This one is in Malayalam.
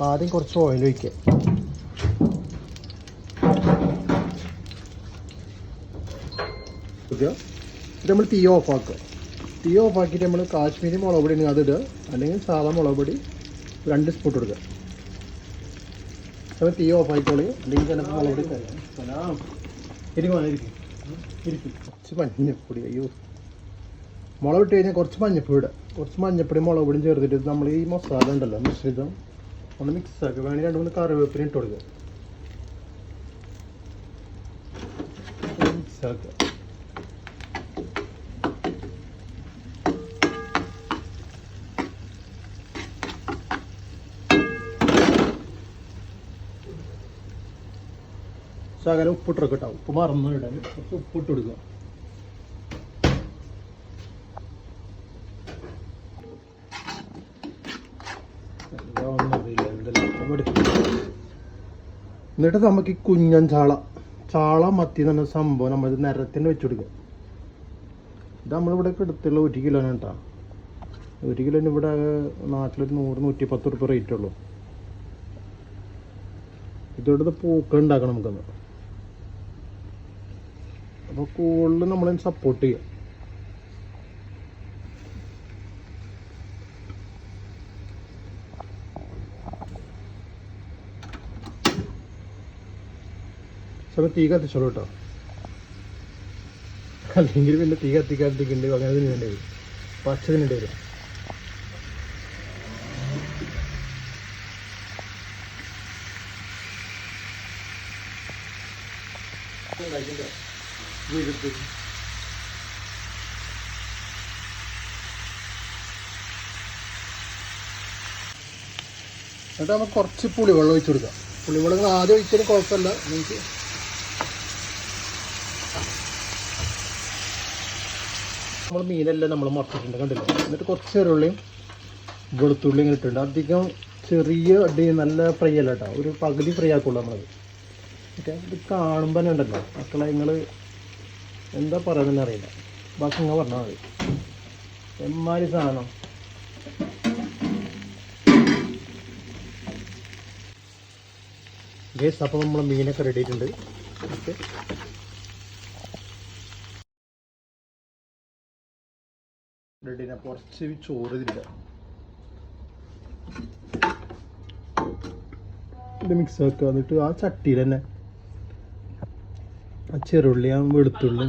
ആദ്യം കുറച്ച് ഓയിൽ ഒഴിക്കുക. ഇത് നമ്മൾ തീ ഓഫാക്കുക. തീ ഓഫാക്കിയിട്ട് നമ്മൾ കാശ്മീരി മുളക് പൊടി ഉണ്ടെങ്കിൽ അതിടുക, അല്ലെങ്കിൽ സാധാ മുളക് പൊടി 2 സ്പൂൺ കൊടുക്കുക. അപ്പോൾ തീ ഓഫായിക്കോളി, അല്ലെങ്കിൽ ചിലപ്പോൾ മുളക് പൊടി കുറച്ച് മഞ്ഞപ്പൊടി. അയ്യോ, മുളക് ഇട്ട് കഴിഞ്ഞാൽ കുറച്ച് മഞ്ഞപ്പൊടി ഇടുക. കുറച്ച് മഞ്ഞപ്പൊടി മുളക് പൊടിയും ചേർത്തിട്ട് നമ്മൾ ഈ മസാല ഉണ്ടല്ലോ മിശ്രിതം ഒന്ന് മിക്സാക്കുക. വേണമെങ്കിൽ 2-3 കറിവേപ്പില ഇട്ട് കൊടുക്കുക. മിക്സാക്കുക. ശകലം ഉപ്പിട്ടൊക്കെ ഇട്ടാവും. ഉപ്പ് മറന്നു ഇടാൻ കുറച്ച് ഉപ്പിട്ട് കൊടുക്കുക. എന്നിട്ട് നമുക്ക് ഈ കുഞ്ഞൻ ചാള മത്തി എന്ന് പറഞ്ഞ സംഭവം നമ്മൾ നിരത്തിന് വെച്ച് കൊടുക്കുക. ഇത് നമ്മളിവിടെ എടുത്തുള്ള 1 കിലോന് കേട്ടോ. 1 കിലോന് ഇവിടെ നാട്ടിലൊരു 100-110 റുപ്യ റേറ്റ് ഉള്ളൂ. ഇതോടെ പൂക്കൾ ഉണ്ടാക്കണം നമുക്കൊന്ന്. അപ്പോൾ കൂടുതൽ നമ്മളതിന് സപ്പോർട്ട് ചെയ്യുക. ചില തീ കത്തിച്ചോളൂ കേട്ടോ, അല്ലെങ്കിൽ പിന്നെ തീ കത്തിക്കാത്തിക്കുണ്ട് അങ്ങനെ വേണ്ടി വരും, പച്ചതിനുണ്ട് വരും. എന്നിട്ട് നമുക്ക് കുറച്ച് പുളിവെള്ളം ഒഴിച്ചു കൊടുക്കാം. പുളിവെള്ളം ആദ്യം ഒഴിച്ചാലും കുഴപ്പമില്ല. നമുക്ക് നമ്മൾ മീനെല്ലാം നമ്മൾ മറച്ചിട്ടുണ്ട് കണ്ടില്ല. എന്നിട്ട് കുറച്ച് ചെറുള്ളിയും വെളുത്തുള്ളിയും ഇങ്ങനെ ഇട്ടിട്ടുണ്ട്. അധികം ചെറിയ നല്ല ഫ്രൈ അല്ല കേട്ടോ, ഒരു പകുതി ഫ്രൈ ആക്കുള്ളൂ നമ്മളത്. ഓക്കെ, ഇത് കാണുമ്പോൾ തന്നെ ഉണ്ടല്ലോ മക്കളെ, നിങ്ങൾ എന്താ പറയുന്നതെന്ന് അറിയില്ല, ബാക്കി നിങ്ങൾ പറഞ്ഞാൽ മതി. എമ്മാതിരി സാധനം. ഗൈസ്, അപ്പോൾ നമ്മൾ മീനൊക്കെ റെഡി ആയിട്ടുണ്ട്. Okay, ready. കുറച്ച് ചോറ് ഇതില്ല, ഇത് മിക്സ് ആക്കുക. എന്നിട്ട് ആ ചട്ടിയിൽ തന്നെ ആ ചെറുള്ളി, ആ വെളുത്തുള്ളി